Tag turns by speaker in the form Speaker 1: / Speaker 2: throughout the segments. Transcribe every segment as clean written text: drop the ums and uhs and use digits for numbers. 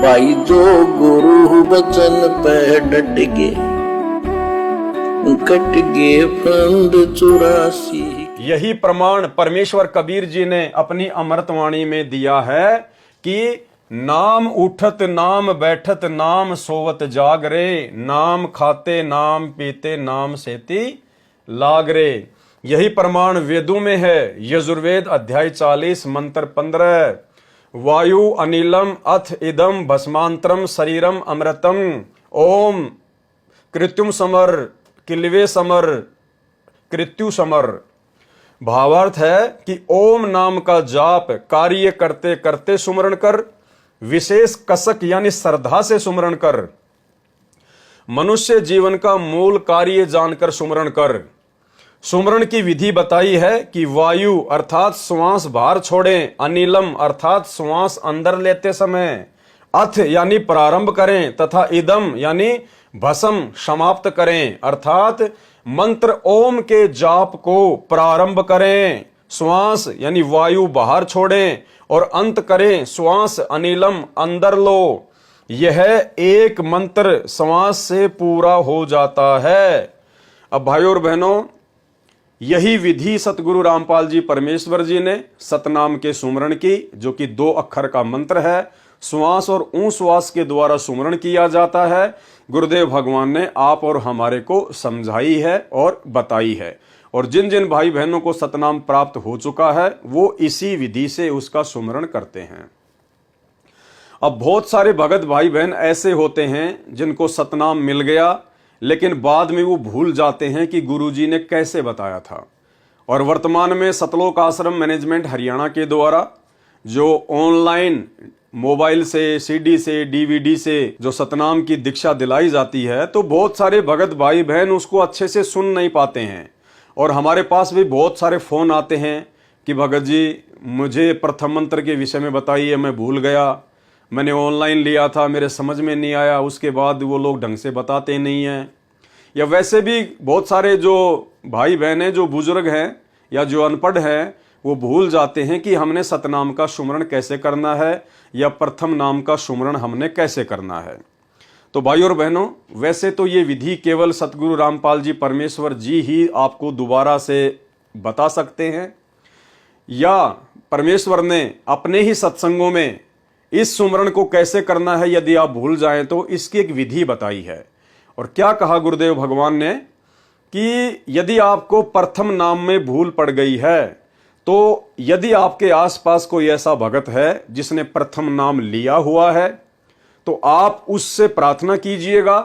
Speaker 1: भाई जो गुरु बचन पे डट गए, कट गए फंद 84।
Speaker 2: यही प्रमाण परमेश्वर कबीर जी ने अपनी अमृतवाणी में दिया है कि नाम उठत नाम बैठत नाम सोवत जागरे, नाम खाते नाम पीते नाम सेती लागरे। यही प्रमाण वेदों में है। यजुर्वेद अध्याय 40 मंत्र 15, वायु अनिलम अथ इदम भस्मांतरम शरीरम अमृतम ओम कृत्युम समर किल्वे समर कृत्यु समर। भावार्थ है कि ओम नाम का जाप कार्य करते करते सुमरण कर, विशेष कसक यानी श्रद्धा से सुमरण कर, मनुष्य जीवन का मूल कार्य जानकर सुमरण कर। सुमरण की विधि बताई है कि वायु अर्थात श्वास बाहर छोड़ें, अनिलम अर्थात श्वास अंदर लेते समय, अथ यानी प्रारंभ करें, तथा इदम यानी भस्म समाप्त करें, अर्थात मंत्र ओम के जाप को प्रारंभ करें, श्वास यानी वायु बाहर छोड़ें, और अंत करें श्वास अनिलम अंदर लो। यह एक मंत्र श्वास से पूरा हो जाता है। अब भाइयों और बहनों, यही विधि सतगुरु रामपाल जी परमेश्वर जी ने सतनाम के सुमरण की, जो कि 2 अक्षर का मंत्र है। श्वास और ऊ श्वास के द्वारा सुमरण किया जाता है। गुरुदेव भगवान ने आप और हमारे को समझाई है और बताई है। और जिन जिन भाई बहनों को सतनाम प्राप्त हो चुका है वो इसी विधि से उसका सुमरण करते हैं। अब बहुत सारे भगत भाई बहन ऐसे होते हैं जिनको सतनाम मिल गया, लेकिन बाद में वो भूल जाते हैं कि गुरुजी ने कैसे बताया था। और वर्तमान में सतलोक आश्रम मैनेजमेंट हरियाणा के द्वारा जो ऑनलाइन मोबाइल से, सीडी से, डीवीडी से जो सतनाम की दीक्षा दिलाई जाती है, तो बहुत सारे भगत भाई बहन उसको अच्छे से सुन नहीं पाते हैं। और हमारे पास भी बहुत सारे फ़ोन आते हैं कि भगत जी मुझे प्रथम मंत्र के विषय में बताइए, मैं भूल गया, मैंने ऑनलाइन लिया था, मेरे समझ में नहीं आया। उसके बाद वो लोग ढंग से बताते नहीं हैं। या वैसे भी बहुत सारे जो भाई बहन हैं, जो बुजुर्ग हैं या जो अनपढ़ हैं, वो भूल जाते हैं कि हमने सतनाम का सुमरण कैसे करना है या प्रथम नाम का सुमरण हमने कैसे करना है। तो भाई और बहनों, वैसे तो ये विधि केवल सतगुरु रामपाल जी परमेश्वर जी ही आपको दोबारा से बता सकते हैं, या परमेश्वर ने अपने ही सत्संगों में इस सुमरण को कैसे करना है यदि आप भूल जाएं तो इसकी एक विधि बताई है। और क्या कहा गुरुदेव भगवान ने कि यदि आपको प्रथम नाम में भूल पड़ गई है, तो यदि आपके आसपास कोई ऐसा भगत है जिसने प्रथम नाम लिया हुआ है, तो आप उससे प्रार्थना कीजिएगा।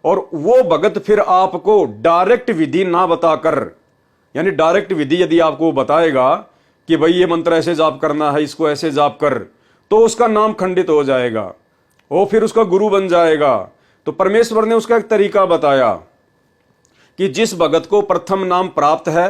Speaker 2: और वो भगत फिर आपको डायरेक्ट विधि ना बताकर, यानी डायरेक्ट विधि यदि आपको बताएगा कि भाई ये मंत्र ऐसे जाप करना है, इसको ऐसे जाप कर, तो उसका नाम खंडित हो जाएगा, वो फिर उसका गुरु बन जाएगा। तो परमेश्वर ने उसका एक तरीका बताया कि जिस भगत को प्रथम नाम प्राप्त है,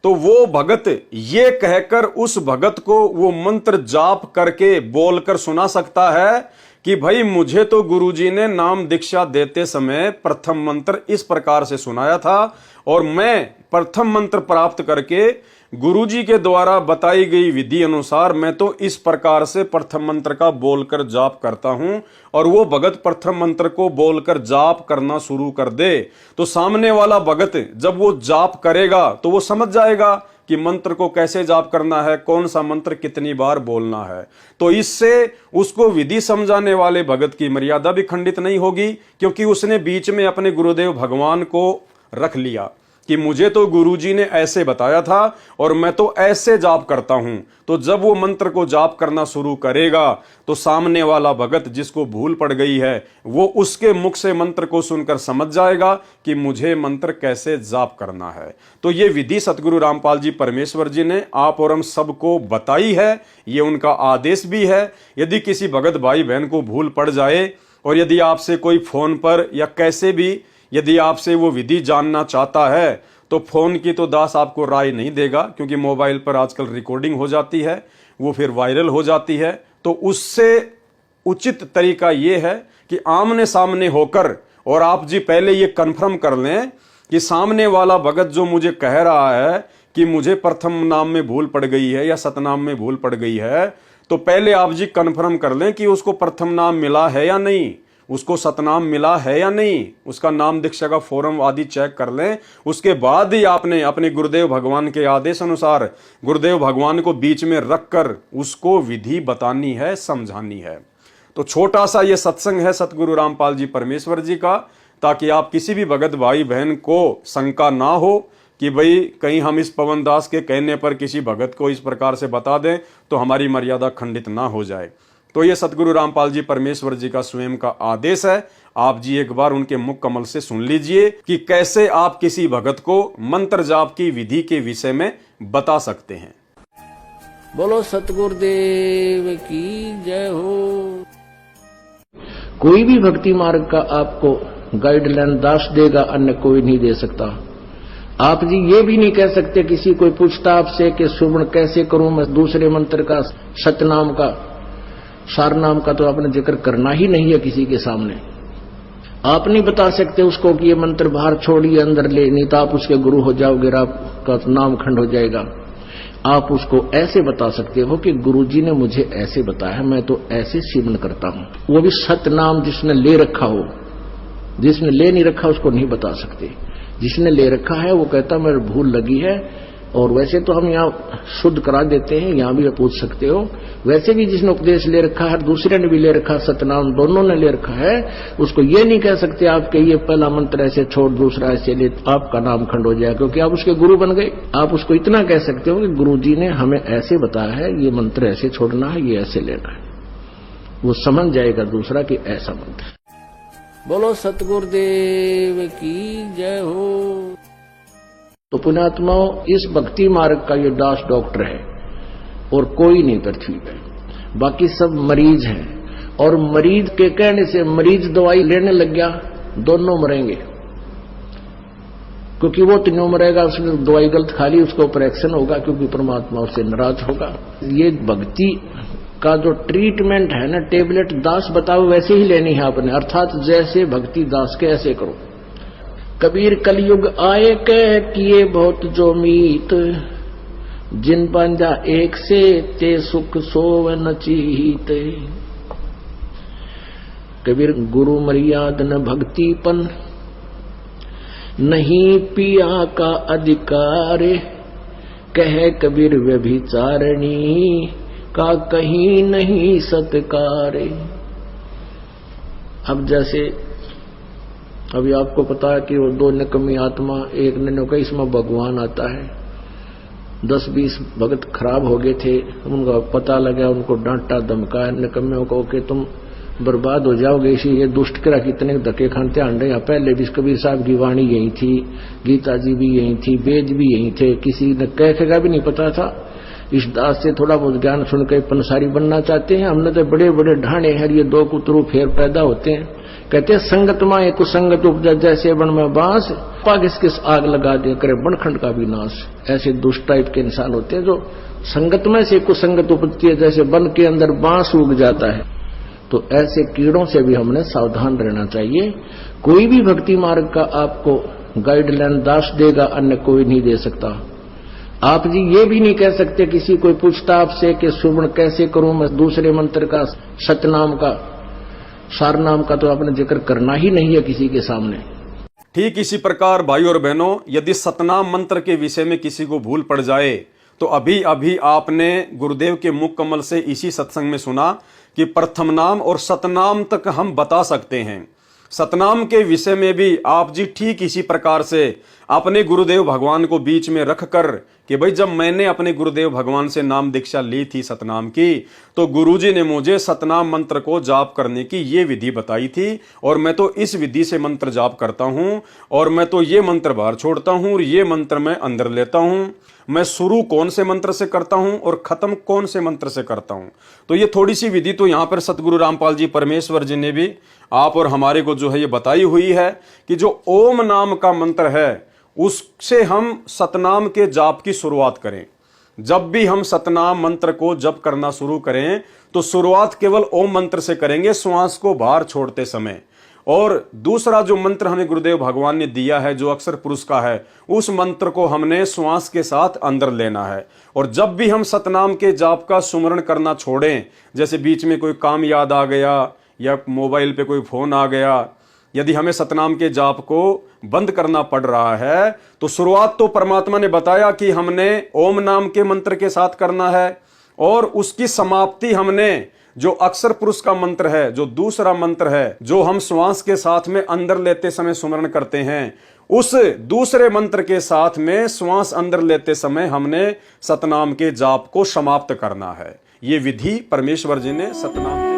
Speaker 2: तो वो भगत ये कहकर उस भगत को वो मंत्र जाप करके बोलकर सुना सकता है कि भाई मुझे तो गुरुजी ने नाम दीक्षा देते समय प्रथम मंत्र इस प्रकार से सुनाया था, और मैं प्रथम मंत्र प्राप्त करके गुरुजी के द्वारा बताई गई विधि अनुसार मैं तो इस प्रकार से प्रथम मंत्र का बोलकर जाप करता हूं। और वो भगत प्रथम मंत्र को बोलकर जाप करना शुरू कर दे, तो सामने वाला भगत जब वो जाप करेगा तो वो समझ जाएगा कि मंत्र को कैसे जाप करना है, कौन सा मंत्र कितनी बार बोलना है। तो इससे उसको विधि समझाने वाले भगत की मर्यादा भी खंडित नहीं होगी, क्योंकि उसने बीच में अपने गुरुदेव भगवान को रख लिया कि मुझे तो गुरुजी ने ऐसे बताया था और मैं तो ऐसे जाप करता हूं। तो जब वो मंत्र को जाप करना शुरू करेगा तो सामने वाला भगत जिसको भूल पड़ गई है वो उसके मुख से मंत्र को सुनकर समझ जाएगा कि मुझे मंत्र कैसे जाप करना है। तो ये विधि सतगुरु रामपाल जी परमेश्वर जी ने आप और हम सबको बताई है, ये उनका आदेश भी है। यदि किसी भगत भाई बहन को भूल पड़ जाए और यदि आपसे कोई फोन पर या कैसे भी यदि आपसे वो विधि जानना चाहता है, तो फोन की तो दास आपको राय नहीं देगा, क्योंकि मोबाइल पर आजकल रिकॉर्डिंग हो जाती है, वो फिर वायरल हो जाती है। तो उससे उचित तरीका ये है कि आमने सामने होकर और आप जी पहले ये कन्फर्म कर लें कि सामने वाला भगत जो मुझे कह रहा है कि मुझे प्रथम नाम में भूल पड़ गई है या सतनाम में भूल पड़ गई है, तो पहले आप जी कन्फर्म कर लें कि उसको प्रथम नाम मिला है या नहीं, उसको सतनाम मिला है या नहीं, उसका नाम दीक्षा का फॉर्म आदि चेक कर लें। उसके बाद ही आपने अपने गुरुदेव भगवान के आदेश अनुसार गुरुदेव भगवान को बीच में रखकर उसको विधि बतानी है, समझानी है। तो छोटा सा ये सत्संग है सतगुरु रामपाल जी परमेश्वर जी का, ताकि आप किसी भी भगत भाई बहन को शंका ना हो कि भाई कहीं हम इस पवन दास के कहने पर किसी भगत को इस प्रकार से बता दें तो हमारी मर्यादा खंडित ना हो जाए। तो ये सतगुरु रामपाल जी परमेश्वर जी का स्वयं का आदेश है। आप जी एक बार उनके मुख कमल से सुन लीजिए कि कैसे आप किसी भगत को मंत्र जाप की विधि के विषय में बता सकते हैं।
Speaker 1: बोलो सतगुरुदेव की जय हो।
Speaker 3: कोई भी भक्ति मार्ग का आपको गाइडलाइन दास देगा, अन्य कोई नहीं दे सकता। आप जी ये भी नहीं कह सकते, किसी कोई पूछता आपसे कि सुवर्ण कैसे करूं मैं, दूसरे मंत्र का, सतनाम का, सारनाम का तो आपने जिक्र करना ही नहीं है किसी के सामने। आप नहीं बता सकते उसको कि ये मंत्र बाहर छोड़िए अंदर ले, नहीं तो आप उसके गुरु हो जाओगे, आपका नाम खंड हो जाएगा। आप उसको ऐसे बता सकते हो कि गुरुजी ने मुझे ऐसे बताया, मैं तो ऐसे सेवन करता हूं। वो भी सतनाम जिसने ले रखा हो, जिसने ले नहीं रखा उसको नहीं बता सकते। जिसने ले रखा है वो कहता मेरे भूल लगी है। और वैसे तो हम यहाँ शुद्ध करा देते हैं, यहाँ भी आप पूछ सकते हो। वैसे भी जिसने उपदेश ले रखा है, दूसरे ने भी ले रखा, सतनाम दोनों ने ले रखा है, उसको ये नहीं कह सकते आपके ये पहला मंत्र ऐसे छोड़ दूसरा ऐसे ले, आपका नाम खंड हो जाएगा, क्योंकि आप उसके गुरु बन गए। आप उसको इतना कह सकते हो कि गुरुजी ने हमें ऐसे बताया है, ये मंत्र ऐसे छोड़ना है, ये ऐसे लेना है। वो समझ जाएगा दूसरा कि ऐसा मंत्र।
Speaker 1: बोलो सतगुरुदेव की जय हो।
Speaker 3: तो पुण्यात्माओं, इस भक्ति मार्ग का ये दास डॉक्टर है और कोई नहीं पृथ्वी पे, बाकी सब मरीज हैं। और मरीज के कहने से मरीज दवाई लेने लग गया, दोनों मरेंगे, क्योंकि वो तीनों मरेगा, उसने दवाई गलत खा ली, उसको ऑपरेशन होगा, क्योंकि परमात्मा उससे नाराज होगा। ये भक्ति का जो ट्रीटमेंट है ना, टेबलेट दास बताओ वैसे ही लेनी है आपने, अर्थात जैसे भक्ति दास के ऐसे करो। कबीर कलयुग आए कह किए बहुत जो मीत, जिन पांजा एक से ते सुख सोव न चीत। कबीर गुरु मर्याद न भक्तिपन, नहीं पिया का अधिकार, कह कबीर व्यभिचारणी का कहीं नहीं सत्कार। अब जैसे अभी आपको पता है कि वो दो निकम्मी आत्मा, एक ने कहा इसमें भगवान आता है। 10-20 भगत खराब हो गए थे, उनका पता लगा, उनको डांटा धमकाया निकम्मियों को कि तुम बर्बाद हो जाओगे, इसी ये दुष्ट करा कितने धक्के खानते आंडे। यहाँ पहले भी कबीर साहब की वाणी यही थी, गीता जी भी यही थी, वेद भी यही थे, किसी ने कह का भी नहीं पता था। इस दास से थोड़ा बहुत ज्ञान सुनकर पंसारी बनना चाहते हैं। हमने तो बड़े बड़े ढाणे हैं, ये दो कुतरू फेर पैदा होते हैं। कहते हैं संगत माए कुसंगत उपजा, जैसे बन में बांस, पागिस किस आग लगा दे करे बनखंड का भी नाश। ऐसे दुष्ट टाइप के इंसान होते हैं जो संगत में से कुसंगत उपजती है, जैसे वन के अंदर बांस उग जाता है। तो ऐसे कीड़ों से भी हमने सावधान रहना चाहिए। कोई भी भक्ति मार्ग का आपको गाइडलाइन दास देगा, अन्य कोई नहीं दे सकता। आप जी ये भी नहीं कह सकते, किसी कोई पूछता आपसे कि सुवर्ण कैसे करूं मैं, दूसरे मंत्र का, सतनाम का, सारनाम का तो आपने जिक्र करना ही नहीं है किसी के सामने।
Speaker 2: ठीक इसी प्रकार भाई और बहनों, यदि सतनाम मंत्र के विषय में किसी को भूल पड़ जाए तो अभी अभी आपने गुरुदेव के मुख कमल से इसी सत्संग में सुना कि प्रथम नाम और सतनाम तक हम बता सकते हैं। सतनाम के विषय में भी आप जी ठीक इसी प्रकार से अपने गुरुदेव भगवान को बीच में रखकर कि भाई जब मैंने अपने गुरुदेव भगवान से नाम दीक्षा ली थी सतनाम की, तो गुरुजी ने मुझे सतनाम मंत्र को जाप करने की ये विधि बताई थी और मैं तो इस विधि से मंत्र जाप करता हूं और मैं तो ये मंत्र बाहर छोड़ता हूं और ये मंत्र मैं अंदर लेता हूं। मैं शुरू कौन से मंत्र से करता हूं और खत्म कौन से मंत्र से करता हूं। तो ये थोड़ी सी विधि तो यहां पर सतगुरु रामपाल जी परमेश्वर जी ने भी आप और हमारे को जो है ये बताई हुई है कि जो ओम नाम का मंत्र है उससे हम सतनाम के जाप की शुरुआत करें। जब भी हम सतनाम मंत्र को जप करना शुरू करें तो शुरुआत केवल ओम मंत्र से करेंगे, श्वास को बाहर छोड़ते समय। और दूसरा जो मंत्र हमें गुरुदेव भगवान ने दिया है जो अक्षर पुरुष का है, उस मंत्र को हमने श्वास के साथ अंदर लेना है। और जब भी हम सतनाम के जाप का सुमरण करना छोड़ें, जैसे बीच में कोई काम याद आ गया या मोबाइल पे कोई फोन आ गया, यदि हमें सतनाम के जाप को बंद करना पड़ रहा है, तो शुरुआत तो परमात्मा ने बताया कि हमने ओम नाम के मंत्र के साथ करना है, और उसकी समाप्ति हमने जो अक्षर पुरुष का मंत्र है, जो दूसरा मंत्र है जो हम श्वास के साथ में अंदर लेते समय सुमरण करते हैं, उस दूसरे मंत्र के साथ में श्वास अंदर लेते समय हमने सतनाम के जाप को समाप्त करना है। ये विधि परमेश्वर जी ने सतनाम